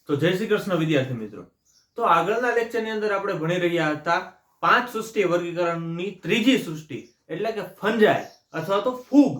તો જય શ્રી કૃષ્ણ વિદ્યાર્થી મિત્રો. તો આગળના લેક્ચરની અંદર આપણે ભણી રહ્યા હતા 5 સૃષ્ટિ વર્ગીકરણની ત્રીજી સૃષ્ટિ એટલે કે ફંજાઈ અથવા તો ફૂગ.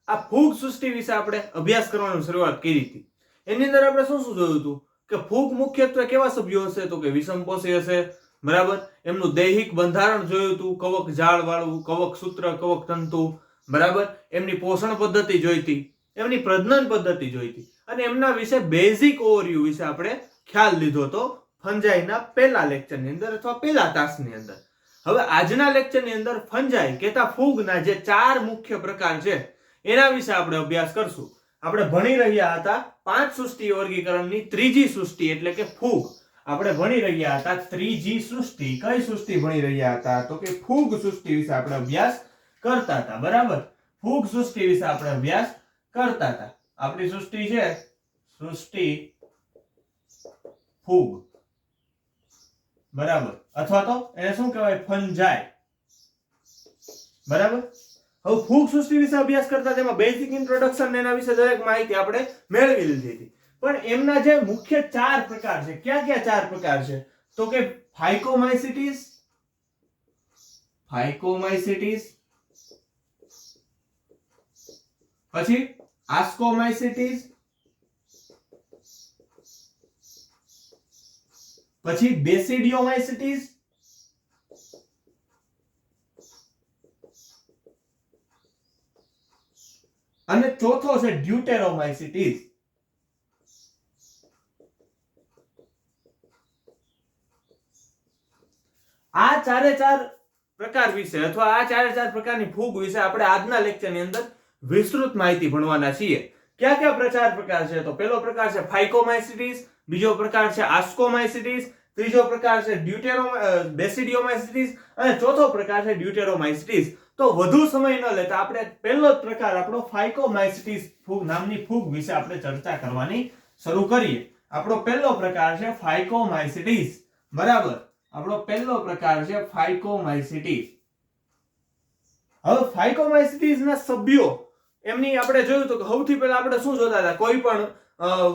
આ ફૂગ સૃષ્ટિ વિશે આપણે અભ્યાસ કરવાની શરૂઆત કરી હતી. એની અંદર આપણે શું શું જોયું હતું કે ફૂગ મુખ્યત્વે કેવા સભ્યો હશે તો કે વિષમપોષી હશે, બરાબર. એમનું દૈહિક બંધારણ જોયું હતું, કવક જાળ વાળું, કવક સૂત્ર, કવક તંતુ, બરાબર. એમની પોષણ પદ્ધતિ જોઈ હતી, એમની પ્રજનન પદ્ધતિ જોઈ હતી અને એમના વિશે બેઝિક ઓવરવ્યુ વિશે આપણે ખ્યાલ લીધો તો ફંજાઈના પહેલા લેક્ચરની અંદર અથવા પહેલા તાસની અંદર. હવે આજના લેક્ચરની અંદર ફંજાઈ કેતા ફૂગના જે 4 મુખ્ય પ્રકાર છે એના વિશે આપણે અભ્યાસ કરશું. આપણે ભણી રહ્યા હતા 5 સૃષ્ટિ વર્ગીકરણની ત્રીજી સૃષ્ટિ એટલે કે ફૂગ. આપણે ભણી રહ્યા હતા ત્રીજી સૃષ્ટિ. કઈ સૃષ્ટિ ભણી રહ્યા હતા તો કે ફૂગ સૃષ્ટિ વિશે આપણે અભ્યાસ કરતા હતા, બરાબર. ફૂગ સૃષ્ટિ વિશે આપણે અભ્યાસ કરતા હતા. આપણી સૃષ્ટિ છે સૃષ્ટિ ફૂગ, બરાબર, અથવા તો એને શું કહેવાય ફંજાઈ, બરાબર. હવે ફૂગ સૃષ્ટિ વિશે અભ્યાસ કરતા તેમાં બેઝિક ઇન્ટ્રોડક્શન એના વિશે દરેક માહિતી આપણે મેળવી લીધી હતી. પણ એમના જે મુખ્ય 4 પ્રકાર છે, ક્યાં ક્યાં 4 પ્રકાર છે તો કે ફાઇકોમાઇસિટીસ, પછી આસ્કોમાઇસિટીસ, પછી બેસિડિયોમાઇસિટીસ, અને ચોથો છે ડ્યુટેરોમાઇસિટીસ. આ 4 પ્રકાર વિશે અથવા આ 4 પ્રકારની ફૂગ વિશે આપણે આજના લેક્ચરની અંદર વિસ્તૃત માહિતી ભણવાના છીએ. કયા કયા પ્રકાર છે તો પહેલો પ્રકાર છે ફાઇકોમાઇસિટીસ, બીજો પ્રકાર છે આસ્કોમાઇસિટીસ, ત્રીજો પ્રકાર છે બેસિડિયોમાઇસિટીસ અને ચોથો પ્રકાર છે ડ્યુટેરોમાઇસિટીસ. તો વધુ સમય ન લેતા આપણે પહેલો જ પ્રકાર આપણો ફાઇકોમાઇસિટીસ ફૂગ નામની ફૂગ વિશે આપણે ચર્ચા કરવાની શરૂ કરીએ. આપણો પહેલો પ્રકાર છે ફાઇકોમાઇસિટીસ, બરાબર. આપણો પહેલો પ્રકાર છે ફાઇકોમાઇસિટીસ. હવે ફાઇકોમાઇસિટીસના સભ્યો એમની આપણે જોયું તો સૌથી પહેલા આપણે શું જોતા હતા, કોઈ પણ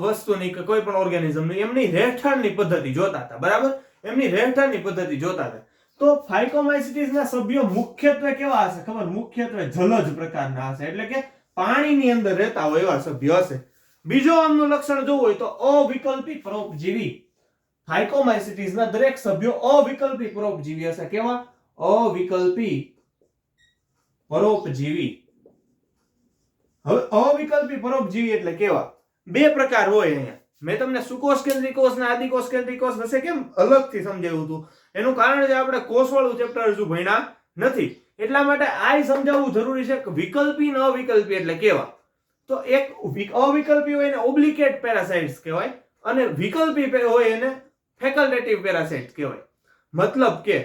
વસ્તુની કે કોઈ પણ ઓર્ગેનિઝમની એમની રહેઠાણની પદ્ધતિ જોતા હતા, બરાબર. એમની રહેઠાણની પદ્ધતિ જોતા હતા. તો ફાઇકોમાઇસિટીસના સભ્યો મુખ્યત્વે કેવા હશે ખબર? મુખ્યત્વે જલજ પ્રકારના હશે, એટલે કે પાણીની અંદર રહેતા હોય એવા સભ્યો હશે. બીજો આમનું લક્ષણ જોવું હોય તો અવિકલ્પી પરોપજીવી. ફાઇકોમાઇસિટીસના દરેક સભ્યો અવિકલ્પી પરોપજીવી હશે. કેવા? અવિકલ્પી પરોપજીવી. હવે અવિકલ્પી પરોપજીવી એટલે કેવા? 2 પ્રકાર હોય અહીંયા. મેં તમને સુકોષ કેન્દ્રી કોષ અને આદિકોષ કેન્દ્રી કોષ વિશે કેમ અલગથી સમજાવ્યું હતું? એનું કારણ છે આપણે કોષવાળું ચેપ્ટર હજુ ભણ્યા નથી, એટલા માટે આ સમજાવવું જરૂરી છે કે વિકલ્પી અને અવિકલ્પી એટલે કેવા. તો એક અવિકલ્પી હોય એને ઓબ્લિકેટ પેરાસાઇટ્સ કહેવાય અને વિકલ્પી હોય એને ફેકલ્ટેટિવ પેરાસાઇટ્સ કહેવાય. મતલબ કે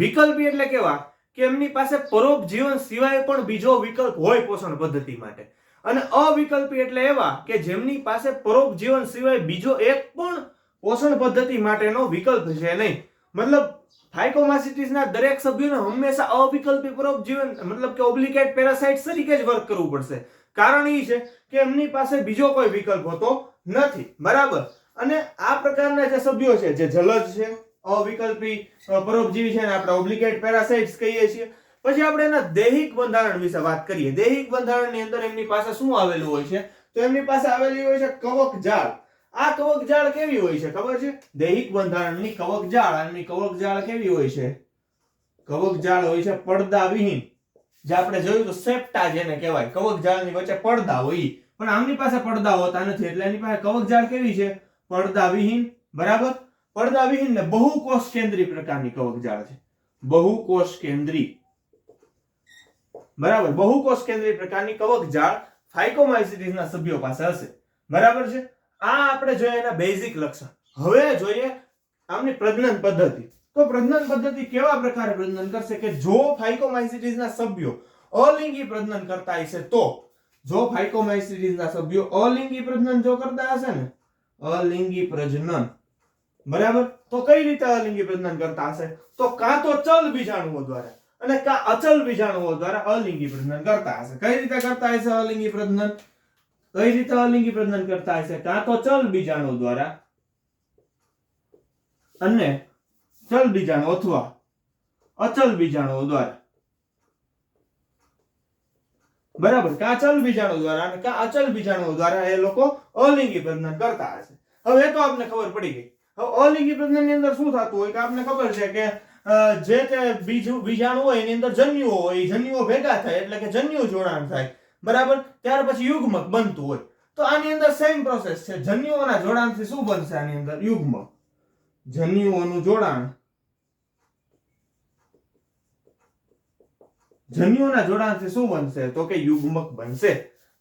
વિકલ્પી એટલે કેવા કે એમની પાસે પરોપજીવન સિવાય પણ બીજો વિકલ્પ હોય પોષણ પદ્ધતિ માટે, અને અવિકલ્પી એટલે એવા કે જેમની પાસે પરોપજીવન સિવાય બીજો એક પણ પોષણ પદ્ધતિ માટેનો વિકલ્પ છે નહીં. મતલબ ફાઇકોમાઇસિટીસના દરેક સભ્યોને હંમેશા અવિકલ્પી પરોપજીવન મતલબ કે ઓબ્લિકેટ પેરાસાઇટ્સ તરીકે જ વર્ક કરવું પડશે. કારણ એ છે કે એમની પાસે બીજો કોઈ વિકલ્પ હોતો નથી, બરાબર. અને આ પ્રકારના જે સભ્યો છે જે જલજ છે, અવિકલ્પી પરોપજીવી છે, આપણે ઓબ્લિગેટ પેરાસાઇટ્સ કહીએ છીએ. પછી આપણે એના દૈહિક બંધારણ વિશે વાત કરીએ. દૈહિક બંધારણની અંદર એમની પાસે શું આવેલું હોય છે તો એમની પાસે આવેલી હોય છે કવક જાળ. આ કવક જાળ કેવી હોય છે ખબર છે? દૈહિક બંધારણની કવક જાળ. આની કવક જાળ કેવી હોય છે? કવક જાળ હોય છે પડદા વિહીન. જે આપણે જોયું તો સેપ્ટા જેને કહેવાય, કવક જાળની વચ્ચે પડદા હોય, પણ આમની પાસે પડદા હોતા નથી, એટલે એની પાસે કવક જાળ કેવી છે? પડદા વિહીન, બરાબર. પડદા વિહીન ને બહુકોષ કેન્દ્રી પ્રકારની કવક જાળ છે. બહુકોષ કેન્દ્રી, બરાબર. બહુકોષ કેન્દ્રી પ્રકારની કવક જાળ ફાઇકોમાઇસિટીસના સભ્યો પાસે હશે, બરાબર છે. આ આપણે જોઈએ એના બેઝિક લક્ષણ. હવે જોઈએ આમની પ્રજનન પદ્ધતિ. તો પ્રજનન પદ્ધતિ કેવા પ્રકારે પ્રજનન કરશે કે જો ફાઇકોમાઇસિટીસના સભ્યો અલિંગી પ્રજનન કરતા હશે તો, જો ફાઇકોમાઇસિટીસના સભ્યો અલિંગી પ્રજનન જો કરતા હશે ને, અલિંગી પ્રજનન, બરાબર, તો કઈ રીતે અલિંગી પ્રજનન કરતા હશે? તો કાં તો ચલ બીજાણુઓ દ્વારા અને કાં અચલ બીજાણુઓ દ્વારા અલિંગી પ્રજનન કરતા હશે. કઈ રીતે કરતા હશે અલિંગી પ્રજનન? કઈ રીતે અલિંગી પ્રજનન કરતા હશે? કાં તો ચલ બીજાણુ દ્વારા અને ચલ બીજાણુ અથવા અચલ બીજાણુઓ દ્વારા. બરાબર, કાં ચલ બીજાણુ દ્વારા અને કાં અચલ બીજાણુઓ દ્વારા એ લોકો અલિંગી પ્રજનન કરતા હશે. હવે તો આપને ખબર પડી ગઈ. હવે અલિંગી પ્રજનન ની અંદર શું થતું હોય કે આપને ખબર છે કે જે તે બીજાણુ હોય એની અંદર જન્યુઓ હોય, જન્યુઓ ભેગા થાય એટલે કે જન્યુ જોડાણ થાય. બરાબર, ત્યાર પછી યુગ્મક બનતું હોય. તો આની અંદર સેમ પ્રોસેસ છે. જન્યુઓના જોડાણથી શું બનશે? આની અંદર યુગ્મક. જન્યુઓનું જોડાણ, જન્યુઓના જોડાણથી શું બનશે? તો કે યુગ્મક બનશે.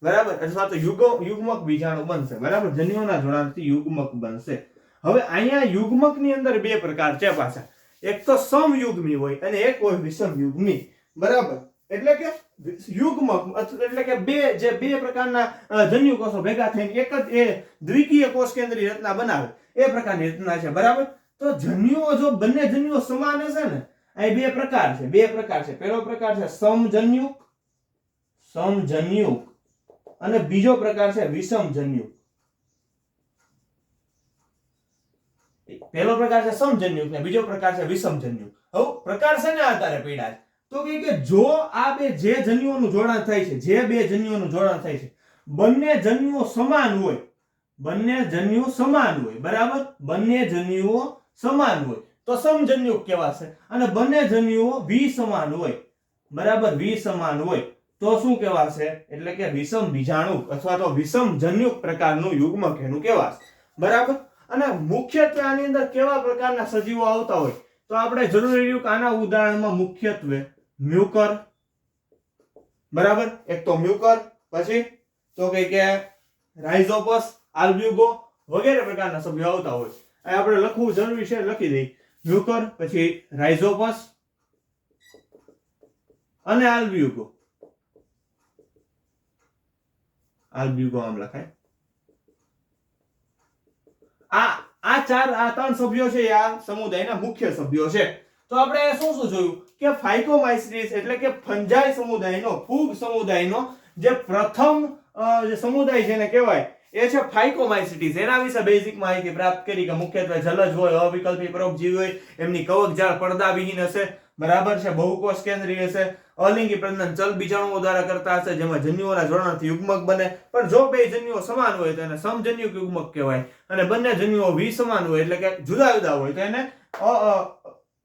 બરાબર, અથવા તો યુગ્મક બીજાણુ બનશે. બરાબર, જન્યુઓના જોડાણથી યુગ્મક બનશે. હવે અહીંયા યુગ્મકની અંદર બે પ્રકાર છે પાછા. એક તો સમયુગ્મી હોય અને એક હોય વિષમયુગ્મી. બરાબર, એટલે કે યુગ્મક એટલે કે બે પ્રકારના જન્યુ કોષો ભેગા થઈને એક જ એ દ્વિકીય કોષ કેન્દ્રીય રચના બનાવે એ પ્રકારની રચના છે. બરાબર, તો જન્યુઓ જો બંને જન્યુઓ સમાન હશે ને, આ બે પ્રકાર છે. બે પ્રકાર છે. પહેલો પ્રકાર છે સમજન્યુક, સમજન્યુક, અને બીજો પ્રકાર છે વિષમજન્યુક. પહેલો પ્રકાર છે સમજન્યુક ને બીજો પ્રકાર છે વિષમજન્યુક. હવે પ્રકાર છે ને આધારે પડ્યા છે. તો કે જો આ બે જે જન્યુઓનું જોડાણ થાય છે, જે બે જન્યુઓનું જોડાણ થાય છે, બંને જન્યુઓ સમાન હોય, બંને જન્યુ સમાન હોય. બરાબર, બંને જન્યુઓ સમાન હોય તો સમજન્યુક કહેવાશે. અને બંને જન્યુઓ વિસમાન હોય, બરાબર, વિસમાન હોય તો શું કહેવાશે? એટલે કે વિષમ બીજાણુક અથવા તો વિષમ જન્યુક પ્રકારનું યુગ્મક એનું કહેવાશે. બરાબર, અને મુખ્યત્વે આની અંદર કેવા પ્રકારના સજીવો આવતા હોય તો આપણે જરૂરી રહ્યું કે આના ઉદાહરણમાં મુખ્યત્વે મ્યુકર, બરાબર, એક તો મ્યુકર, પછી તો કે રાઇઝોપસ, આલ્બ્યુગો વગેરે પ્રકારના સભ્યો આવતા હોય. આ આપણે લખવું જરૂરી છે, લખી દઈ. મ્યુકર, પછી રાઇઝોપસ અને આલ્બ્યુગો. આલ્બ્યુગો આમ લખાય. આ ત્રણ સભ્યો છે, આ સમુદાયના મુખ્ય સભ્યો છે. તો આપણે શું જોયું કે ફાઇકોમાઇસીટીસ એટલે કે ફંજાઈ સમુદાયનો, ફૂગ સમુદાયનો જે પ્રથમ જે સમુદાય જેને કહેવાય એ છે ફાઇકોમાઇસીટીસ. એના વિશે બેઝિક માહિતી પ્રાપ્ત કરી કે મુખ્યત્વે જલજ હોય, અવિકલ્પી પરોપજીવી હોય, એમની કવક જાળ પડદાવિહીન હશે. બરાબર છે, બહુકોષ કેન્દ્રીય હશે, અલિંગી પ્રજનન ચલ બીજાણુઓ દ્વારા કરતા હશે જેમાં જન્યુઓના જોડાણથી યુગ્મક બને. પણ જો બે જન્યુઓ સમાન હોય તો એને સમજન્યુક યુગ્મક કહેવાય, અને બંને જન્યુઓ વિસમાન હોય એટલે કે જુદા જુદા હોય તો એને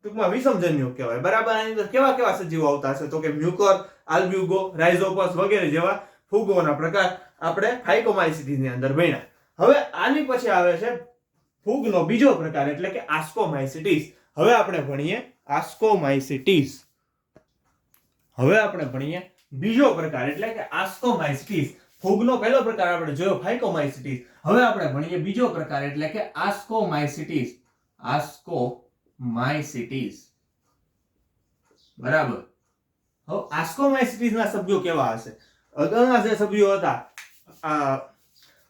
ટૂંકમાં વિષમજન્યુક કહેવાય. બરાબર, આની અંદર કેવા કેવા સજીવો આવતા હશે? તો કે મ્યુકર, આલ્બ્યુગો, રાઇઝોપસ વગેરે જેવા ફૂગોના પ્રકાર આપણે ફાઇકોમાઇસીટીસ ની અંદર ભણ્યા. હવે આની પછી આવે છે ફૂગનો બીજો પ્રકાર એટલે કે આસ્કોમાઇસીટીસ. હવે આપણે ભણીએ આસ્કોમાઇસીટીસ. હવે આપણે ભણીએ બીજો પ્રકાર એટલે કે આસ્કોમાઇસીટીસ. ફૂગનો પહેલો પ્રકાર આપણે જોયો ફાઇકોમાઇસીટીસ. હવે આપણે ભણીએ બીજો પ્રકાર એટલે કે આસ્કોમાઇસીટીસ. આસ્કોમાઇસીટીસ. બરાબર, હવે આસ્કોમાઇસીટીસ ના સભ્યો કેવા હશે? અગાઉના જે સભ્યો હતા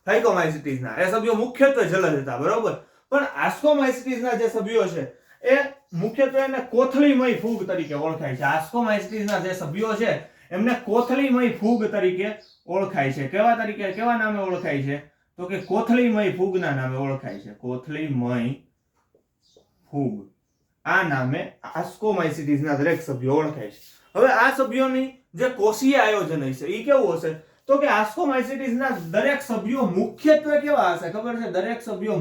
ફાઇકોમાઇસીટીસ ના, એ સભ્યો મુખ્યત્વે જલદ હતા. બરોબર, પણ આસ્કોમાઇસીટીસ ના જે સભ્યો છે એ મુખ્યત્વે એને કોથળીમય ફૂગ તરીકે ઓળખાય છે. આસ્કોમાઇસીટીસ ના જે સભ્યો છે એમને કોથળીમય ફૂગ તરીકે ઓળખાય છે. કેવા નામે ઓળખાય છે? તો કે કોથળીમય ફૂગના નામે ઓળખાય છે. કોથળીમય ફૂગ આ નામે આસ્કોમાઇસીટીસ ના દરેક સભ્યો ઓળખાય છે. હવે આ સભ્યોની જે કોષીય આયોજન હશે એ કેવું હશે? તો કે આસ્કોમાઇસીટીસ ના દરેક સભ્યો મુખ્યત્વે કેવા હશે? ખબર છે? દરેક સભ્યો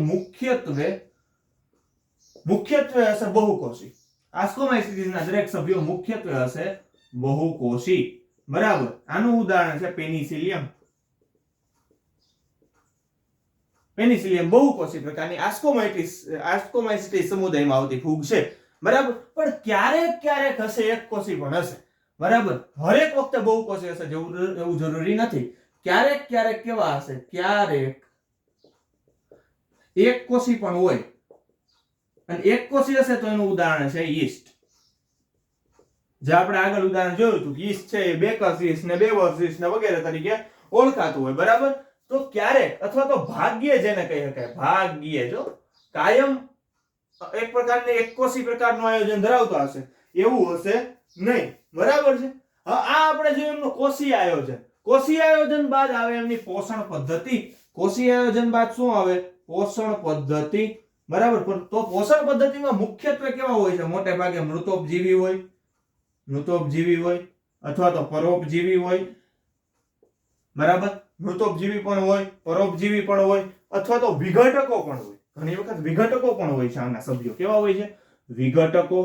મુખ્યત્વે હશે બહુકોષી. આસ્કોમાઇસીટીસ ના દરેક સભ્યો મુખ્યત્વે હશે બહુકોષી. બરાબર, આનું ઉદાહરણ છે પેનિસિલિયમ. પેનિસિલિયમ બહુકોષી પ્રકારની આસ્કોમાઇસીટીસ સમુદાયમાં આવતી ફૂગ છે. બરાબર, પણ ક્યારેક હશે એક કોષી પણ હશે. બરાબર, હરેક વખતે બહુકોષી હશે એવું જરૂરી નથી. ક્યારેક કેવા હશે? ક્યારેક એક કોષી પણ હોય. અને એક કોષી હશે તો એનું ઉદાહરણ છે યીસ્ટ. જે આપણે આગળ ઉદાહરણ જોયું હતું, યીસ્ટ છે એ બેકર્સ યીસ્ટ ને બેવર્સ યીસ્ટ ને વગેરે તરીકે ઓળખાતું હોય. બરાબર, તો ક્યારેક અથવા તો ભાગ્યે જેને કહી શકાય, ભાગ્યે જો કાયમ એક પ્રકારની એક કોષી પ્રકારનું આયોજન ધરાવતો હશે એવું હશે નહીં. બરાબર છે. હવે આ આપણે જોયું એમનું કોષીય આયોજન. કોષીય આયોજન બાદ આવે એમની પોષણ પદ્ધતિ. કોષીય આયોજન બાદ શું આવે? પોષણ પદ્ધતિ. બરાબર. તો પોષણ પદ્ધતિમાં મુખ્યત્વે કેવા હોય છે? મોટે ભાગે મૃતોપજીવી હોય અથવા તો પરોપજીવી હોય. બરાબર. મૃતોપજીવી પણ હોય, પરોપજીવી પણ હોય અથવા તો વિઘટકો પણ હોય. ઘણી વખત વિઘટકો પણ હોય છે. આના સભ્યો કેવા હોય છે? વિઘટકો.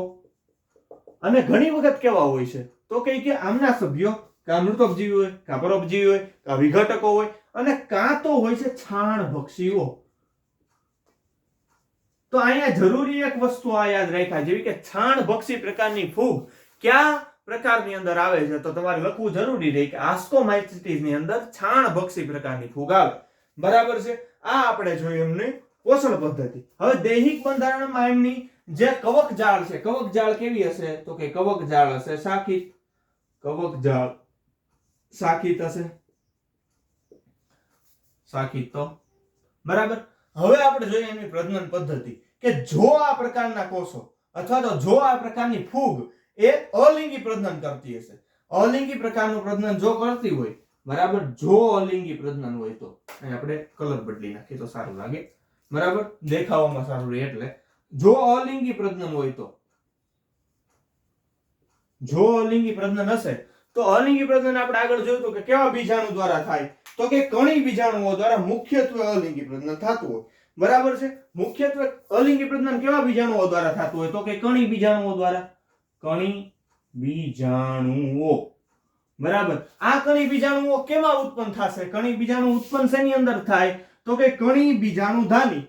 અને ઘણી વખત કેવા હોય છે? તો કે આમના સભ્યો કા મૃતોપજીવી હોય, કા પરોપજીવી હોય, કા વિઘટકો હોય અને કાં તો હોય છે છાણભક્ષીઓ. તો અહીંયા જરૂરી એક વસ્તુ આ યાદ રાખ્યા જેવી કે છાણભક્ષી પ્રકારની ફૂગ કયા પ્રકારની અંદર આવે છે? તો તમારે લખવું જરૂરી રહે કે આસ્કોમાઇસિટીસ ની અંદર છાણભક્ષી પ્રકારની ફૂગ આવે. બરાબર છે. આ આપણે જોયું એમની પોષણ પદ્ધતિ. હવે દૈહિક બંધારણમાં એમની જે કવક જાળ છે, કવક જાળ કેવી હશે? તો કે કવક જાળ હશે શાખિત. કવક જાળ શાખિત હશે. શાખિત. તો બરાબર. હવે આપણે જોઈએ એની પ્રજનન પદ્ધતિ કે જો આ પ્રકારના કોષો અથવા તો જો આ પ્રકારની ફૂગ એ અલિંગી પ્રજનન કરતી હશે, અલિંગી પ્રકારનું પ્રજનન જો કરતી હોય, બરાબર, જો અલિંગી પ્રજનન હોય તો અહીં આપણે કલર બદલી નાખીએ તો સારું લાગે. બરાબર. દેખાવામાં સારું રહે. એટલે જો અલિંગી પ્રજનન હોય તો, જો અલિંગી પ્રજનન હશે તો અલિંગી પ્રજનન આપણે આગળ જોયું તો કે કેવા બીજાણુ દ્વારા થાય? તો કે કણી બીજાણુઓ દ્વારા મુખ્યત્વે અલિંગી પ્રજનન થતું હોય. બરાબર છે. મુખ્યત્વે અલિંગી પ્રજનન કેવા બીજાણુઓ દ્વારા થતું હોય? તો કે કણી બીજાણુઓ દ્વારા. કણી બીજાણુઓ. બરાબર. આ કણી બીજાણુઓ કેમાં ઉત્પન્ન થશે? કણી બીજાણુ ઉત્પન્ન શેની અંદર થાય? તો કે કણી બીજાણુ ધાની.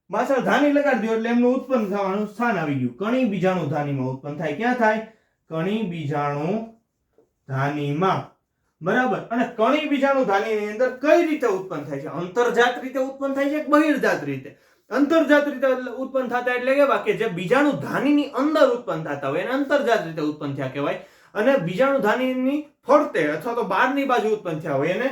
પાછળ ધાની લગાડી દો એટલે એમનું ઉત્પન્ન થવાનું સ્થાન આવી ગયું. કણી બીજાણુ ધાનીમાં ઉત્પન્ન થાય. ક્યાં થાય? કણી બીજાણુ ધાનીમાં. બરાબર. અને કણી બીજાણુ ધાનીની અંદર કઈ રીતે ઉત્પન્ન થાય છે? અંતર્જાત રીતે ઉત્પન્ન થાય છે કે બહિર્જાત રીતે? અંતર્જાત રીતે ઉત્પન્ન થતા એટલે કેવા કે જે બીજાણુ ધાનીની અંદર ઉત્પન્ન થતા હોય એને અંતર્જાત રીતે ઉત્પન્ન થયા કહેવાય. અને બીજાણુ ધાનીની ફરતે અથવા તો બહારની બાજુ ઉત્પન્ન થયા હોય એને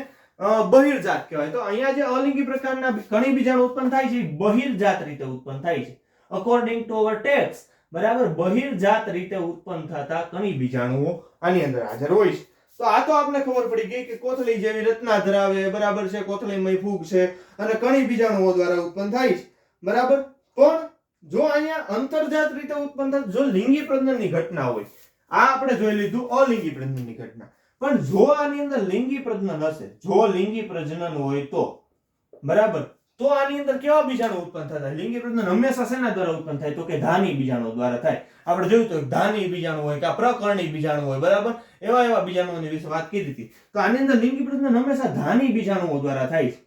બહિર્જાત કહેવાય. તો અહીંયા જે અલિંગી પ્રકારના કણી બીજાણુ ઉત્પન્ન થાય છે બહિર્જાત રીતે ઉત્પન્ન થાય છે. અકોર્ડિંગ ટુ અવર ટેક્સ્ટ, બરાબર, બહિર્જાત રીતે ઉત્પન્ન થતા કણી બીજાણુઓ આની અંદર હાજર હોય છે. તો આ તો આપણે ખબર પડી ગઈ કે કોથળી જેવી રચના ધરાવે. બરાબર છે. કોથળીમય ફૂગ છે અને કણી બીજાણુઓ દ્વારા ઉત્પન્ન થાય છે. બરાબર. પણ જો અહીંયા અંતર્જાત રીતે ઉત્પન્ન થાય, જો લિંગી પ્રજનનની ઘટના હોય, આ આપણે જોઈ લીધું અલિંગી પ્રજનનની ઘટના. પણ જો આની અંદર લિંગી પ્રજનન હશે, જો લિંગી પ્રજનન હોય તો, બરાબર, તો આની અંદર કેવા બીજાણુ ઉત્પન્ન થતા? લિંગી પ્રજનન હંમેશા શેના દ્વારા ઉત્પન્ન થાય? તો કે ધાની બીજાણુ દ્વારા થાય. આપણે જોયું તો ધાની બીજાણુ હોય કે પ્રકર્ણી બીજાણુ હોય. બરાબર. એવા બીજાણુઓની વિશે વાત કરી હતી. તો આની અંદર લિંગી પ્રજનન હંમેશા ધાની બીજાણુઓ દ્વારા થાય છે.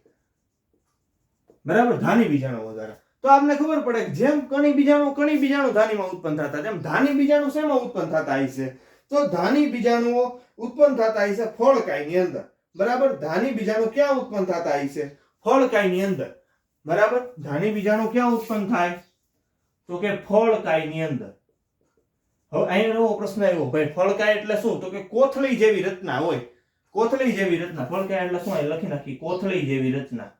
બરાબર. ધાની બીજાણુઓ દ્વારા. તો આપને ખબર પડે કે જેમ કણી બીજાણુ ધાનીમાં ઉત્પન્ન થતા, તેમ ધાની બીજાણુ શેમાં ઉત્પન્ન થતા હશે? તો ધાની બીજાણુઓ ઉત્પન્ન થતા હશે ફળકાયની અંદર. બરાબર. ધાની બીજાણુ ક્યાં ઉત્પન્ન થતા હશે? ફળકાયની અંદર. બરાબર. ધાની બીજાણુ ક્યાં ઉત્પન્ન થાય? તો કે ફળકાયની અંદર. હવે અહીંયા નવો પ્રશ્ન આવ્યો, ભાઈ ફળકાય એટલે શું? તો કે કોથળી જેવી રચના હોય. કોથળી જેવી રચના. ફળકાય એટલે શું? લખી નાખી કોથળી જેવી રચના.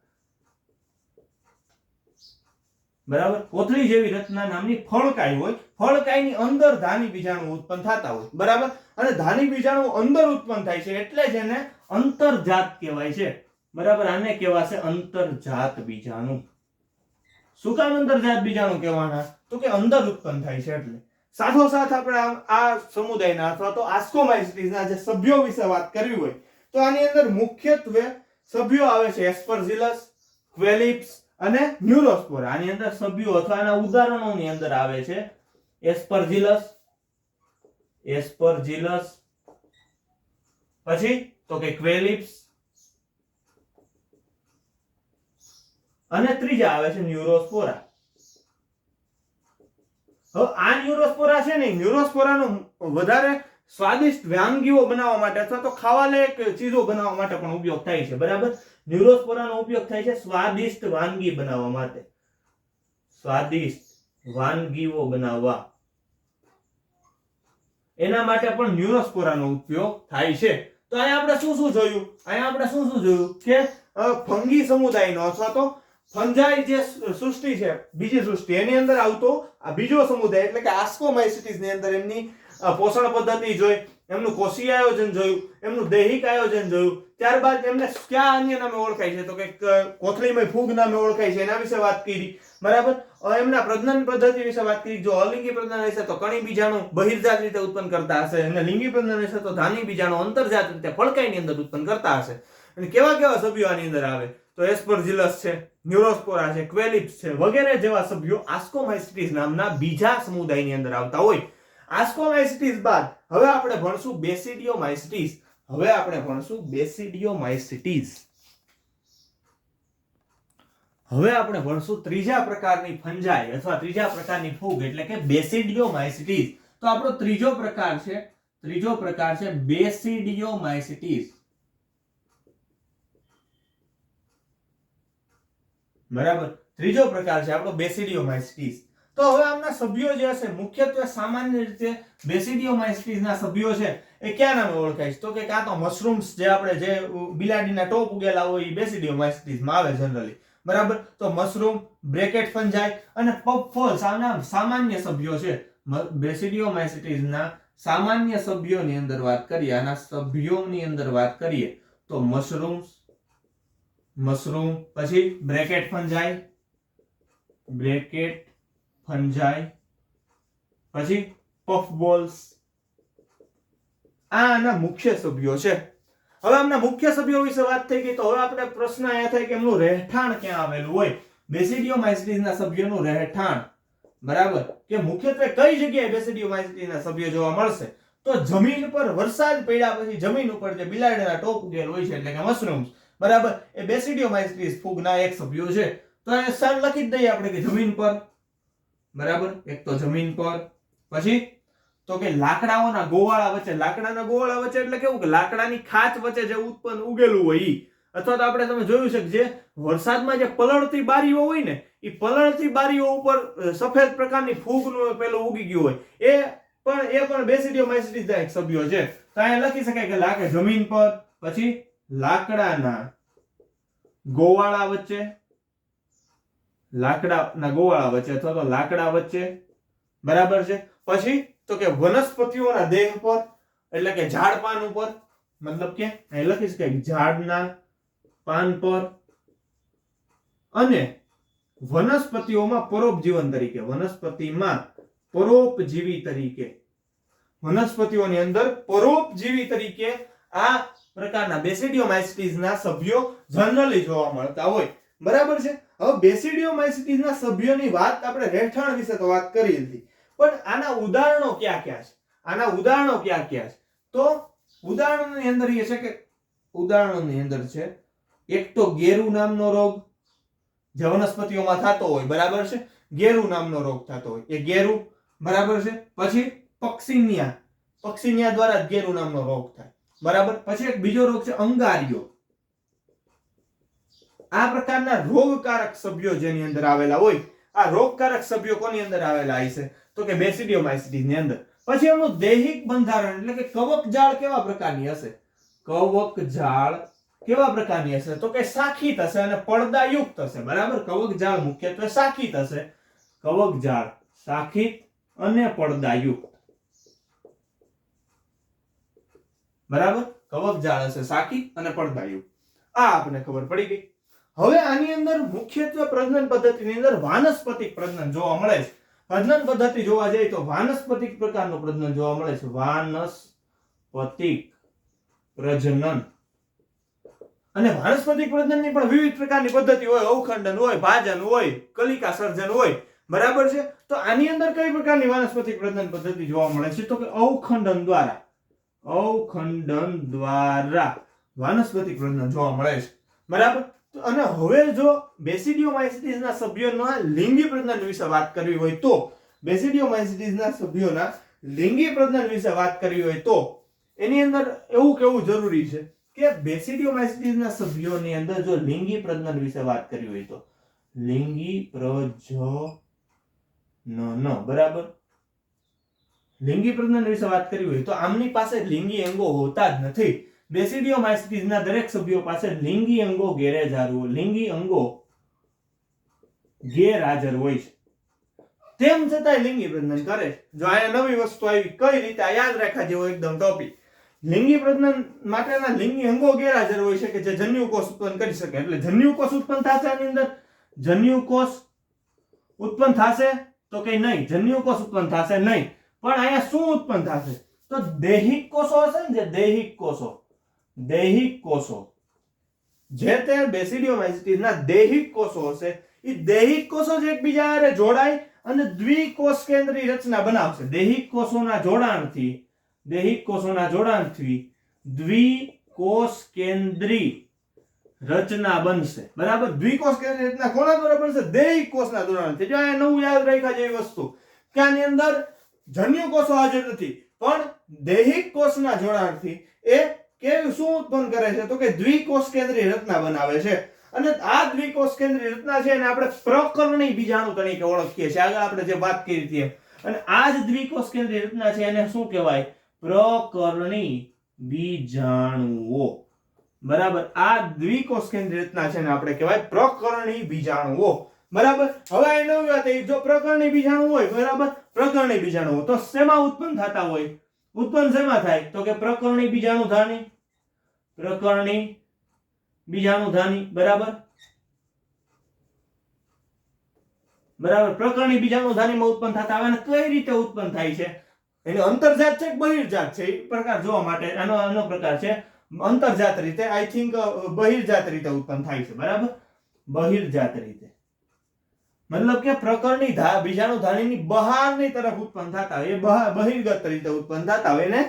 બરાબર. કોથળી જેવી રચના નામની ફળકાય હોય. ફળકાયની અંદર ધાની બીજાણુ ઉત્પન્ન થતા હોય. બરાબર. અને ધાની બીજાણુ અંદર ઉત્પન્ન થાય છે એટલે જ એને અંતર્જાત કહેવાય છે. બરાબર. આને કહેવાશે અંતર્જાત બીજાણુ. શું કામ અંતર્જાત બીજાણુ કહેવાના? તો કે અંદર ઉત્પન્ન થાય છે એટલે. સાથોસાથ આપણે આ સમુદાયના અથવા તો આસ્કોમાઇસિટીસના જે સભ્યો વિશે વાત કરવી હોય તો આની અંદર મુખ્યત્વે સભ્યો આવે છે એસ્પરજીલસ, ક્વેલિપ્સ અને ન્યુરોસ્પોરા. આની અંદર સભ્યો અથવા એના ઉદાહરણોની અંદર આવે છે એસ્પરજીલસ, પછી તો કે ક્વેલિપ્સ અને ત્રીજા આવે છે ન્યુરોસ્પોરા. હવે આ ન્યુરોસ્પોરા છે ને, ન્યુરોસ્પોરાનો વધારે સ્વાદિષ્ટ વાનગીઓ બનાવવા માટે અથવા તો ખાવાલાયક ચીજો બનાવવા માટે પણ ઉપયોગ થાય છે. બરાબર. ન્યુરોસ્પોરાનો ઉપયોગ થાય છે સ્વાદિષ્ટ વાનગી બનાવવા માટે. સ્વાદિષ્ટ વાનગીઓ બનાવવા એના માટે પણ ન્યુરોસ્પોરાનો ઉપયોગ થાય છે. તો અહીંયા આપણે શું જોયું? અહીંયા આપણે શું જોયું કે ફંગી સમુદાયનો અથવા તો ફંજાઈ જે સૃષ્ટિ છે, બીજી સૃષ્ટિ, એની અંદર આવતો આ બીજો સમુદાય એટલે કે આસ્કોમાઇસિટીસ ની અંદર એમની પોષણ પદ્ધતિ જોઈ, એમનું કોષીય આયોજન જોયું, એમનું દૈહિક આયોજન જોયું, ત્યારબાદ એમને કયા અન્ય નામે ઓળખાય છે તો કે કોથળીમય ફૂગ નામે ઓળખાય છે, એના વિશે વાત કરી, બરાબર. એમના પ્રજનન પદ્ધતિ વિશે વાત કરી. જો અલિંગી પ્રજનન હશે તો કણી બીજાણુ બહિર્જાત રીતે ઉત્પન્ન કરતા હશે, અને લિંગી પ્રજનન હશે તો ધાની બીજાણુ અંતર્જાત રીતે ફળકાઈની અંદર ઉત્પન્ન કરતા હશે. અને કેવા કેવા સભ્યો આની અંદર આવે તો એસ્પરજિલસ છે, ન્યુરોસ્પોરા છે, ક્વેલિપ્સ છે વગેરે જેવા સભ્યો આસ્કોમાઇસિટીસ નામના બીજા સમુદાયની અંદર આવતા હોય. આસ્કોમાઇસિટીસ બાદ હવે આપણે ભણશું બેસિડિયોમાઇસિટીસ. હવે આપણે ભણશું બેસિડિયોમાઇસિટીસ. હવે આપણે ભણશું ત્રીજા પ્રકારની ફંજાઈ અથવા ત્રીજા પ્રકારની ફૂગ એટલે કે બેસિડિયોમાઇસિટીસ. તો આપણો ત્રીજો પ્રકાર છે બેસિડિયોમાઇસિટીસ. બરાબર, ત્રીજો પ્રકાર છે આપણો બેસિડિયોમાઇસિટીસ. તો હવે આમના સભ્યો જે હશે મુખ્યત્વે સામાન્ય રીતે બેસિડિયોમાઇસિટીસ ના સભ્યો છે એ કયા નામે ઓળખાય છે તો કે કાં તો મશરૂમ્સ જે આપણે જે બિલાડીના ટોપ ઉગેલા હોય એ બેસિડિયોમાઇસિટીસ માં આવે જનરલી, બરાબર. તો મશરૂમ, બ્રેકેટ ફંજાઈ અને પફોલ્સ આના સામાન્ય સભ્યો છે. બેસિડિયોમાઇસિટીસ ના સામાન્ય સભ્યોની અંદર વાત કરીએ, આના સભ્યોની અંદર વાત કરીએ તો મશરૂમ, પછી બ્રેકેટ ફંજાઈ, પછી પફબોલ્સ, આના મુખ્ય સભ્યો છે. હવે આમના મુખ્ય સભ્યો વિશે વાત થઈ ગઈ તો હવે આપણે પ્રશ્ન એ થાય કે એમનું રહેઠાણ ક્યાં આવેલું હોય. બેસિડિયોમાઇસિટીસ ના સભ્યોનું રહેઠાણ, બરાબર, કે મુખ્યત્વે કઈ જગ્યાએ બેસિડિયોમાઇસિટીસ ના સભ્યો જોવા મળશે તો જમીન પર વરસાદ પડ્યા પછી જમીન ઉપર જે બિલાડીના ટોપ ઉગેલ હોય છે એટલે કે મશરૂમ્સ, બરાબર, એ બેસિડિયોમાઇસિટીસ ફૂગના એક સભ્યો છે. તો એ સ્થળ લખી જ દઈએ આપણે કે જમીન પર, બરાબર. એક તો જમીન પર, પછી તો કે લાકડાઓના ગોવાળા વચ્ચે. લાકડાના ગોવાળા વચ્ચે એટલે કેવું કે લાકડાની ખાચ વચ્ચે જે ઉત્પન્ન ઉગેલું હોય ઈ, અથવા તો આપણે તમે જોયું છે કે જે વરસાદમાં જે પલળતી બારીઓ હોય ને એ પલળતી બારીઓ ઉપર સફેદ પ્રકારની ફૂગનું પેલું ઉગી ગયું હોય, એ પણ બેસિડિયોમાઇસિટીસ ના એક સભ્યો છે. તો અહીંયા લખી શકાય કે જમીન પર, પછી લાકડાના ગોવાળા વચ્ચે અથવા તો લાકડા વચ્ચે, બરાબર છે. પછી તો કે વનસ્પતિઓના દેહ પર એટલે કે ઝાડ પાન ઉપર, મતલબ કે અહીં લખી શકાય ઝાડના પાન પર, અને વનસ્પતિઓમાં પરોપજીવન તરીકે, વનસ્પતિઓની અંદર પરોપજીવી તરીકે આ પ્રકારના બેસિડિયોમાઇસિટીસ ના સભ્યો જનરલી જોવા મળતા હોય, બરાબર છે. હવે બેસિડિયોમાઇસિટીસ ના સભ્યોની વાત આપણે રહેઠાણ વિશે તો વાત કરી હતી, પણ આના ઉદાહરણો ક્યાં ક્યાં છે? તો ઉદાહરણોની અંદર એ છે કે ઉદાહરણોની અંદર છે એક તો ગેરુ નામનો રોગ જે વનસ્પતિઓમાં થતો હોય, બરાબર છે. ગેરુ નામનો રોગ થતો હોય એ ગેરુ, બરાબર છે. પછી પક્ષીનિયા દ્વારા ગેરુ નામનો રોગ થાય, બરાબર. પછી એક બીજો રોગ છે અંગારિયો. આ પ્રકારના રોગકારક સભ્યો જેની અંદર આવેલા હોય, આ રોગકારક સભ્યો કોની અંદર આવેલા હશે તો કે બેસિડિયોમાઇસિટીસ ની અંદર. પછી એનું દૈહિક બંધારણ એટલે કે કવકજાળ કેવા પ્રકારની હશે તો કે શાખિત હશે અને પડદાયુક્ત હશે, બરાબર. કવકજાળ મુખ્યત્વે શાખિત હશે, કવકજાળ શાખિત અને પડદાયુક્ત, બરાબર. કવકજાળ હશે શાખિત અને પડદાયુક્ત, આ આપણને ખબર પડી ગઈ. હવે આની અંદર મુખ્યત્વે પ્રજનન પદ્ધતિની અંદર વાનસ્પતિક પ્રજનન જોવા મળે છે. પ્રજનન પદ્ધતિ જોવા જઈએ તો વાનસ્પતિક પ્રકારનું પ્રજનન જોવા મળે છે. વાનસ્પતિક પ્રજનન. અને વાનસ્પતિક પ્રજનનની પણ વિવિધ પ્રકારની પદ્ધતિ હોય, અવખંડન હોય, ભાજન હોય, કલિકા સર્જન હોય, બરાબર છે. તો આની અંદર કઈ પ્રકારની વાનસ્પતિક પ્રજનન પદ્ધતિ જોવા મળે છે તો કે અવખંડન દ્વારા વાનસ્પતિક પ્રજનન જોવા મળે છે, બરાબર. અને હવે જો બેસિડિયોમાઇસિટીસ ના સભ્યોના લિંગી પ્રજનન વિશે વાત કરવી હોય તો બેસિડિયોમાઇસિટીસ ના સભ્યોના લિંગી પ્રજનન વિશે વાત કરવી હોય તો એની અંદર એવું કેવું જરૂરી છે કે બેસિડિયોમાઇસિટીસ ના સભ્યોની અંદર જો લિંગી પ્રજનન વિશે વાત કરવી હોય તો લિંગી પ્રજનન, બરાબર. લિંગી પ્રજનન વિશે વાત કરવી હોય તો આમની પાસે લિંગી અંગો હોતા જ નથી. બેસિડિયોમાઇસિટીસ ના દરેક સભ્યો પાસે લિંગી અંગો ગેરહાજર હોય છે. તેમ છતાં લિંગી પ્રજનન કરે છે. જો આ નવી વસ્તુ આવી, કઈ રીતે યાદ રાખવા જેવો એકદમ ટોપિક. લિંગી પ્રજનન માટેના લિંગી અંગો ગેરહાજર હોય છે કે જે જન્યુકોષ ઉત્પન્ન કરી શકે. એટલે જન્યુકોષ ઉત્પન્ન થશે આની અંદર, જન્યુકોષ ઉત્પન્ન થશે તો કે નહીં, જન્યુકોષ ઉત્પન્ન થશે નહીં. પણ અહીંયા શું ઉત્પન્ન થશે? તો દૈહિક કોષો હશે ને, જે દૈહિક કોષો, દૈહિક કોષો, જે તે બેસિડિયોમાઇસિટીસ ના દૈહિક કોષો હશે, એ દૈહિક કોષો જ એકબીજા હારે જોડાય અને દ્વિકોષ કેન્દ્રી રચના બનાવશે. દૈહિક કોષોના જોડાણથી, દૈહિક કોષોના જોડાણથી દ્વિકોષ કેન્દ્રી રચના બનશે. બરાબર, દ્વિકોષ કેન્દ્રી રચના કોના દ્વારા બનશે? દૈહિક કોષના જોડાણથી. જો આ નવું યાદ રાખ્યા જેવી વસ્તુ કે આની અંદર જન્યુ કોષો હાજર નથી, પણ દૈહિક કોષના જોડાણથી એ કેવું શું ઉત્પન્ન કરે છે? તો કે દ્વિકોષ કેન્દ્રી રચના બનાવે છે. અને આ દ્વિકોષ કેન્દ્રી રચના છે એને આપણે પ્રકરણી બીજાણુ તરીકે ઓળખીએ છીએ. આગળ આપણે જે વાત કરી હતી. અને આ જ દ્વિકોષ કેન્દ્રી રચના છે એને શું કહેવાય? પ્રકરણી બીજાણુઓ. બરાબર, આ દ્વિકોષ કેન્દ્રી રચના છે ને આપણે કહેવાય પ્રકરણી બીજાણુઓ. બરાબર, હવે આ નવી વાત એ, જો પ્રકરણી બીજાણુ હોય, બરાબર, પ્રકરણી બીજાણુ તો શેમાં ઉત્પન્ન થતા હોય? ઉત્પન્ન શેમાં થાય? તો કે પ્રકરણી બીજાણુ ધાની, પ્રકરણી બીજાણુ ધાની. બરાબર, બરાબર, પ્રકરણી બીજાણુ ધાનીમાં ઉત્પન્ન થતા આવે. અને કઈ રીતે ઉત્પન્ન થાય છે? એનો અંતર્જાત છે કે બહિર્જાત છે? એ પ્રકાર જોવા માટે આનો પ્રકાર છે અંતર્જાત રીતે. આઈ થિંક બહિર્જાત રીતે ઉત્પન્ન થાય છે. બરાબર, બહિર્જાત રીતે, મતલબ કે પ્રકરણી બીજાણુ ધાનીની બહારની તરફ ઉત્પન્ન થતા હોય, એ બહિર્ગત રીતે ઉત્પન્ન થતા હોય એને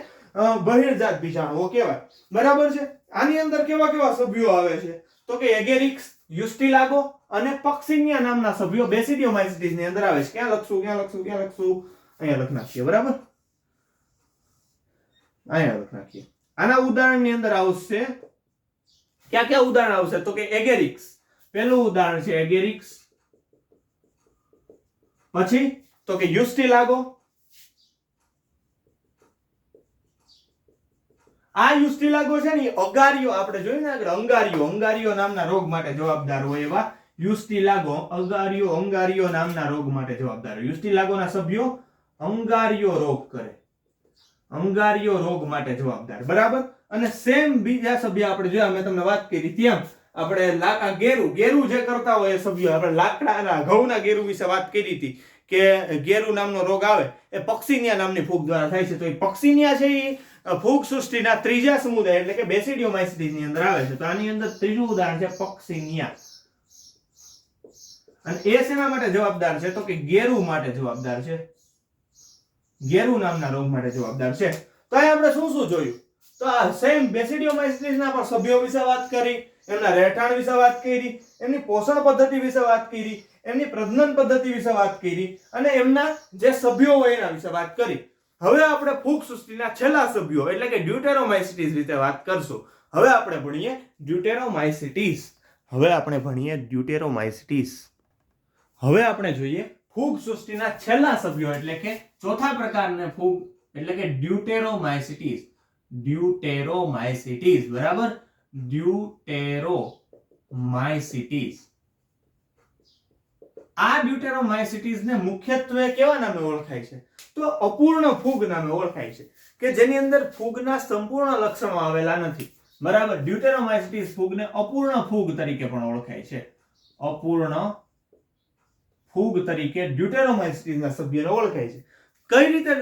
બહિર્જાત બીજાણુઓ કહેવાય. બરાબર છે. આની અંદર કેવા કેવા સભ્યો આવે છે? તો કે એગેરિક્સ, યુસ્ટિલાગો અને પક્સિનિયા નામના સભ્યો બેસિડિયોમાઇસિટીસ ની અંદર આવે છે. ક્યાં લખશું? અહીંયા લખ નાખીએ. બરાબર, અહીંયા લખ નાખીએ. આના ઉદાહરણની અંદર આવશે, ક્યાં ક્યાં ઉદાહરણ આવશે? તો કે એગેરિક્સ, પહેલું ઉદાહરણ છે એગેરિક્સ. પછી તો કે યુસ્ટિલાગો. આ યુસ્ટિલાગો છે ને અગારીઓ, આપણે જોયું ને આગળ, અંગારીઓ નામના રોગ માટે જવાબદાર હોય એવા યુસ્ટિલાગો, અંગારીઓ નામના રોગ માટે જવાબદાર હોય. યુસ્ટિલાગોના સભ્યો અંગારીઓ રોગ કરે, અંગારીઓ રોગ માટે જવાબદાર. બરાબર, અને સેમ બીજા સભ્ય આપણે જોયા, મેં તમને વાત કરી તેમ આપણે ગેરુ જે કરતા હોય એ સભ્યો, આપણે લાકડાના ઘઉંના ગેરુ વિશે વાત કરી હતી કે ગેરુ નામનો રોગ આવે એ પક્સિનિયા નામની ફૂગ દ્વારા થાય છે. તો એ પક્સિનિયા છે એ ફૂગ સૃષ્ટિના ત્રીજા સમુદાય એટલે કે બેસિડિયોમાઇસિટીસ ની અંદર આવે છે. તો આની અંદર ત્રીજું ઉદાહરણ છે પક્સિનિયા. અને એ શેના માટે જવાબદાર છે? તો કે ગેરુ માટે જવાબદાર છે, ગેરુ નામના રોગ માટે જવાબદાર છે. તો અહીં આપણે શું શું જોયું? તો આ સેમ બેસિડિયોમાઇસિટીસ ના પણ સભ્યો વિશે વાત કરી, એમના રહેઠાણ વિશે વાત કરી, એમની પોષણ પદ્ધતિ વિશે વાત કરી, એમની પ્રજનન પદ્ધતિ વિશે વાત કરી અને એમના જે સભ્યો હોય એના વિશે વાત કરી. હવે આપણે ફૂગ સૃષ્ટિના છેલ્લા સભ્યો એટલે કે ડ્યુટેરોમાઇસિટીસ વિશે વાત કરશું. હવે આપણે ભણીએ ડ્યુટેરોમાઇસિટીસ. હવે આપણે જોઈએ ફૂગ સૃષ્ટિના છેલ્લા સભ્યો એટલે કે ચોથા પ્રકારના ફૂગ એટલે કે ડ્યુટેરોમાઇસિટીસ. ડ્યુટેરોમાઇસિટીસ. બરાબર, ડ્યુટેરોમાઇસિટીસ. આ ડ્યુટેરોમાઇસિટીસ ને મુખ્યત્વે કેવા નામે ઓળખાય છે? તો અપૂર્ણ ફૂગ નામે ઓળખાય છે, કે જેની અંદર ફૂગના સંપૂર્ણ લક્ષણો આવેલા નથી. બરાબર, ડ્યુટેરોમાઇસિટીસ ફૂગને અપૂર્ણ ફૂગ તરીકે પણ ઓળખાય છે. અપૂર્ણ ફૂગ તરીકે ડ્યુટેરોમાઇસિટીસના સભ્યોને ઓળખાય છે. કઈ રીતે?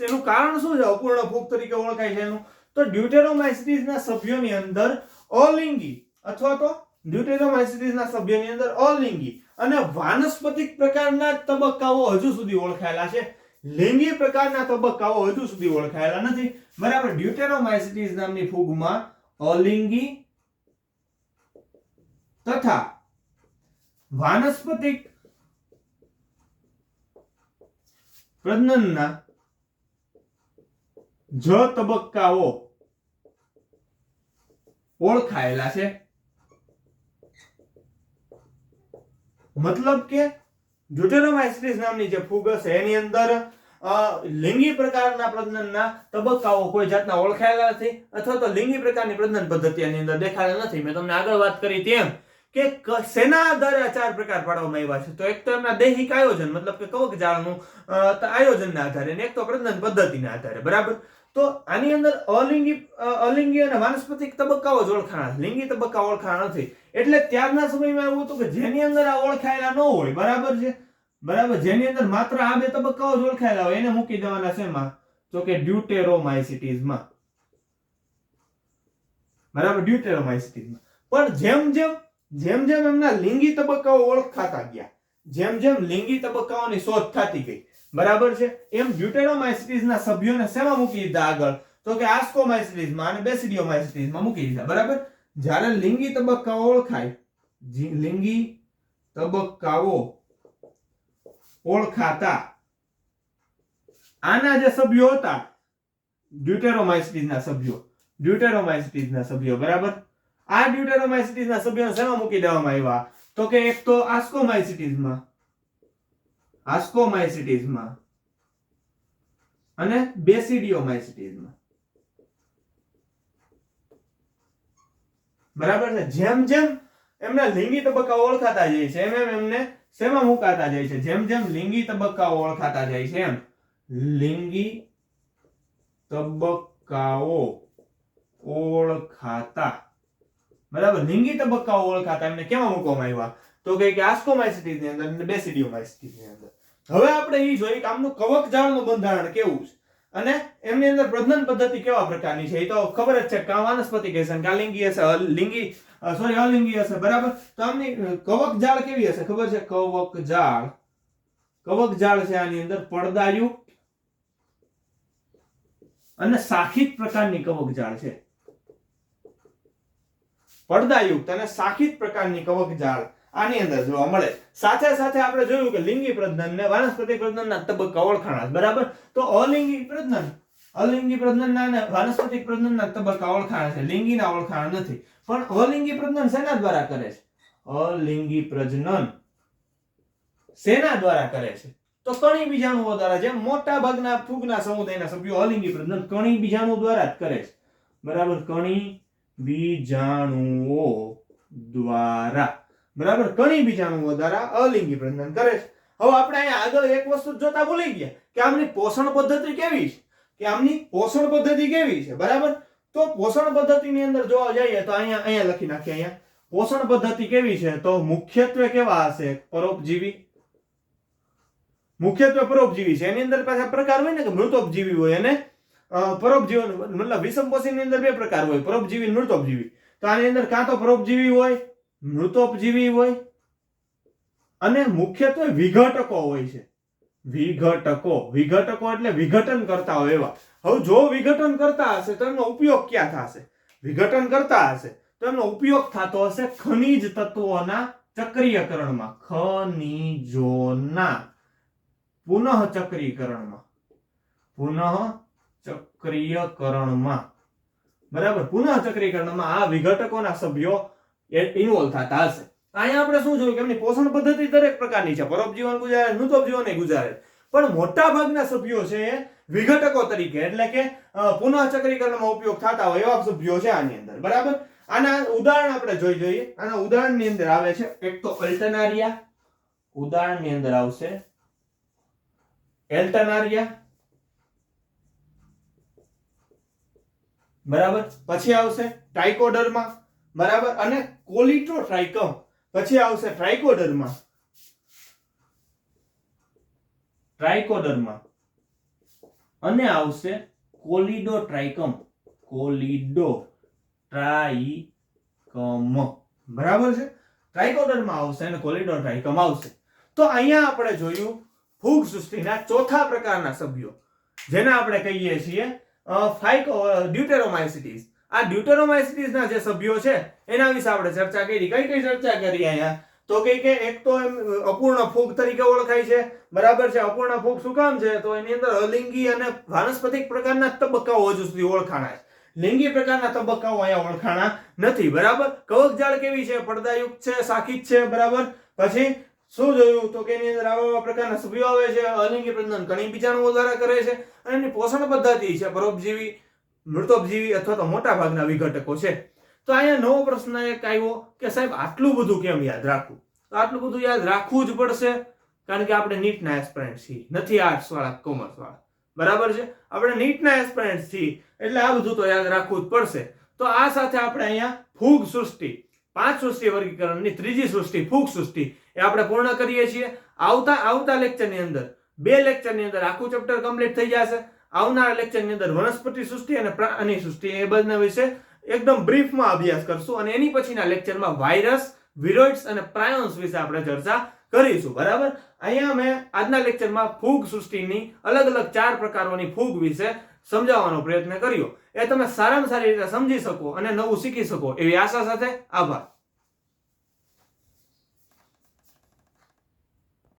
એનું કારણ શું છે અપૂર્ણ ફૂગ તરીકે ઓળખાય છે એનું? તો ડ્યુટેરોમાઇસિટીસના સભ્યોની અંદર અલિંગી અથવા તો ડ્યુટેરોમાઇસિટીસના સભ્યોની અંદર અલિંગી અને વાનસ્પતિક પ્રકારના તબક્કાઓ હજુ સુધી ઓળખાયેલા છે. લિંગી પ્રકારના તબક્કાઓ હજુ સુધી ઓળખાયેલા નથી. બરાબર, ડ્યુટેરોમાઇસિટીસ નામની ફૂગમાં અલિંગી તથા વાનસ્પતિક પ્રજનનના તબક્કાઓ ઓળખાયેલા છે. મતલબ કે ડ્યુટેરોમાઇસિટીસ નામની જે ફૂગ હશે એની અંદર લિંગી પ્રકારના પ્રજનનના તબક્કાઓ કોઈ જાતના ઓળખાયેલા નથી અથવા તો લિંગી પ્રકારની પ્રજનન પદ્ધતિ એની અંદર દેખાયેલા નથી. મેં તમને આગળ વાત કરી તેમ કે શેના આધારે 4 પ્રકાર પાડવામાં આવ્યા છે? તો એક તો એમના દૈહિક આયોજન મતલબ કે કવકજાળનું આયોજનના આધારે, અને એક તો પ્રજનન પદ્ધતિના આધારે. બરાબર, તો આની અંદર અલિંગી અને વાનસ્પતિક તબક્કાઓ જ ઓળખાણા, લિંગી તબક્કા ઓળખાણા નથી. એટલે ત્યારના સમયમાં એવું હતું કે જેની અંદર આ ઓળખાયેલા ન હોય, બરાબર છે, બરાબર, જેની અંદર માત્ર આ બે તબક્કાઓ જ ઓળખાયેલા હોય એને મૂકી દેવાના શેમાં? તો કે ડ્યુટેરોમાઇસિટીઝમાં, બરાબર, ડ્યુટેરોમાઇસિટીઝમાં. પણ જેમ જેમ એમના લિંગી તબક્કાઓ ઓળખાતા ગયા, જેમ લિંગી તબક્કાઓની શોધ થતી ગઈ, બરાબર છે, એમ ડ્યુટેરોમાઇસિટીઝના સભ્યોને શેમાં મૂકી દીધા આગળ? તો કે આસ્કોમાઇસિટીઝમાં અને બેસિડિયોમાઇસિટીઝમાં મૂકી દીધા, બરાબર. જ્યારે લિંગી તબક્કાઓ ઓળખાય, લિંગી તબક્કાઓ ઓળખાતા આના જે સભ્યો હતા ડ્યુટેરોમાઇસિટીઝના સભ્યો, બરાબર. આ ડ્યુટેરોમાઇસિટીઝના સભ્યોને શેમાં મૂકી દેવામાં આવ્યા? તો કે એક તો આસ્કોમાઇસિટીઝમાં અને બેસિડિયોમાઇસિટીઝમાં, બરાબર છે. જેમ એમના લિંગી તબક્કાઓ ઓળખાતા જાય છે એમ એમને શેમાં મુકાતા જાય છે? જેમ લિંગી તબક્કાઓ ઓળખાતા જાય છે એમ લિંગી તબક્કાઓ ઓળખાતા, બરાબર, લિંગી તબક્કાઓ ઓળખાતા એમને કેમાં મૂકવામાં આવ્યા? તો કે આસ્કોમાઇસિટીઝની અંદર અને બેસિડિયોમાઇસિટીઝની અંદર. હવે આપણે એ જોઈએ કે આમનું કવકજાળનું બંધારણ કેવું છે અને એમની અંદર પ્રજનન પદ્ધતિ કેવા પ્રકારની છે. એ તો ખબર જ છે કે વાનસ્પતિક હશે, અલિંગી હશે, અલિંગી હશે, બરાબર. તો આમની કવકજાળ કેવી હશે? ખબર છે? કવકજાળ છે આની અંદર પડદાયુક્ત અને શાખિત પ્રકારની કવકજાળ છે. પડદાયુક્ત અને શાખિત પ્રકારની કવકજાળ આની અંદર જોવા મળે. સાથે સાથે આપણે જોયું કે લિંગી પ્રજનન ને વાનસ્પતિક પ્રજનનના તબક્કા ઓળખાણા, બરાબર. તો અલિંગી પ્રજનનના અને વાનસ્પતિક પ્રજનનના તબક્કા ઓળખાણા છે, લિંગીના ઓળખાણા નથી. પણ અલિંગી પ્રજનન શેના દ્વારા કરે છે? અલિંગી પ્રજનન શેના દ્વારા કરે છે? તો કણી બીજાણુઓ દ્વારા. જેમ મોટા ભાગના ફૂગના સમુદાયના સભ્યો અલિંગી પ્રજનન કણી બીજાણુ દ્વારા જ કરે છે, બરાબર. કણી બીજાણુઓ દ્વારા, બરાબર, કણી બીજાણુઓ દ્વારા અલિંગી પ્રજનન કરે છે. હવે આપણે અહીંયા આગળ એક વસ્તુ જોતા ભૂલી ગયા કે આમની પોષણ પદ્ધતિ કેવી છે, બરાબર. તો પોષણ પદ્ધતિની અંદર જોવા જઈએ તો અહીંયા લખી નાખીએ. અહીંયા પોષણ પદ્ધતિ કેવી છે? તો મુખ્યત્વે કેવા હશે? પરોપજીવી છે. એની અંદર પાછા પ્રકાર હોય ને કે મૃતોપજીવી હોય અને પરોપજીવી, મતલબ વિષમપોષીની અંદર બે પ્રકાર હોય, પરોપજીવી અને મૃતોપજીવી. તો આની અંદર કાં તો પરોપજીવી હોય, મૃતોપજીવી હોય અને મુખ્યત્વે વિઘટકો હોય છે. વિઘટકો એટલે વિઘટન કરતા હોય એવા. હવે જો વિઘટન કરતા હશે તો એમનો ઉપયોગ ક્યાં થશે? વિઘટન કરતા હશે તો એમનો ઉપયોગ થતો હશે ખનિજ તત્વોના ચક્રીયકરણમાં, ખનિજોના પુનઃચક્રીયકરણમાં, બરાબર. પુનઃચક્રીયકરણમાં આ વિઘટકોના સભ્યો ઇન્વોલ્વ થતા હશે. અહીંયા આપણે શું જોયું કે એમની પોષણ પદ્ધતિ દરેક પ્રકારની છે, પરોપજીવન ગુજારે, મૃતોપજીવન ગુજારે, પણ મોટા ભાગના સભ્યો છે એ વિઘટકો તરીકે એટલે કે પુનઃચક્રીકરણમાં ઉપયોગ થતા હોય એવા સભ્યો છે આની અંદર, બરાબર. આના ઉદાહરણ આપણે જોઈએ. આના ઉદાહરણની અંદર આવે છે એક તો અલ્ટરનારિયા, ઉદાહરણની અંદર આવશે એલ્ટરનારિયા, બરાબર. પછી આવશે ટ્રાઇકોડર્મા, બરાબર, અને કોલિટોટ્રાઇકમ. પછી આવશે ટ્રાઇકોડર્મા અને આવશે કોલિડોટ્રાઇકમ, બરાબર છે. ટ્રાઇકોડર્મા આવશે અને કોલિડોટ્રાઇકમ આવશે. તો અહીંયા આપણે જોયું ફૂગ સૃષ્ટિના ચોથા પ્રકારના સભ્યો, જેને આપણે કહીએ છીએ ડ્યુટેરોમાઇસિટીઝ. આ ડ્યુટેરોમાઇસિટીઝના જે સભ્યો છે એના વિશે આપણે ચર્ચા કરી. કઈ ચર્ચા કરી અહીંયા? તો કે એક તો એમ અપૂર્ણ ફૂગ તરીકે ઓળખાય છે, બરાબર છે. અપૂર્ણ ફૂગ શું કામ છે? તો એની અંદર અલિંગી અને વાનસ્પતિક પ્રકારના તબક્કાઓ હજુ સુધી ઓળખાણા છે, લિંગી પ્રકારના તબક્કાઓ અહીંયા ઓળખાણા નથી, બરાબર. કવકજાળ કેવી છે? પડદાયુક્ત છે, શાખિત છે, બરાબર. પછી શું જોયું? તો કે એની અંદર આવા પ્રકારના સભ્યો આવે છે. અલિંગી પ્રજનન કણી બીજાણુઓ દ્વારા કરે છે અને એની પોષણ પદ્ધતિ છે પરોપજીવી, મૃતોપજીવી અથવા તો મોટા ભાગના વિઘટકો છે. તો અહીંયા નવો પ્રશ્ન એક આવ્યો કે સાહેબ આટલું બધું કેમ યાદ રાખવું? તો આટલું બધું યાદ રાખવું જ પડશે કારણ કે આપણે નીટના એસ્પિરન્ટ છીએ, નથી આર્ટ્સ વાળા, કોમર્સ વાળા, બરાબર છે. આપણે નીટના એસ્પિરન્ટ છીએ એટલે આ બધું તો યાદ રાખવું જ પડશે. તો આ સાથે આપણે અહીંયા ફૂગ સૃષ્ટિ 5 સૃષ્ટિ વર્ગીકરણની ત્રીજી સૃષ્ટિ ફૂગ સૃષ્ટિ એ આપણે પૂર્ણ કરીએ છીએ. આવતા લેક્ચરની અંદર 2 લેક્ચરની અંદર આખું ચેપ્ટર કમ્પ્લીટ થઈ જશે. આવનારા લેક્ચરની અંદર વનસ્પતિ સૃષ્ટિ અને પ્રાણી સૃષ્ટિ એ બધા વિશે એકદમ બ્રીફમાં અભ્યાસ કરશું અને એની પછીના લેક્ચરમાં વાયરસ, વિરોઇડ્સ અને પ્રાયોન્સ વિશે આપણે ચર્ચા કરીશું. બરાબર. અહીંયા મેં આજના લેક્ચરમાં ફૂગ સૃષ્ટિની અલગ અલગ 4 પ્રકારોની ફૂગ વિશે સમજાવવાનો પ્રયત્ન કર્યો. એ તમે સારામાં સારી રીતે સમજી શકો અને નવું શીખી શકો એવી આશા સાથે આભાર.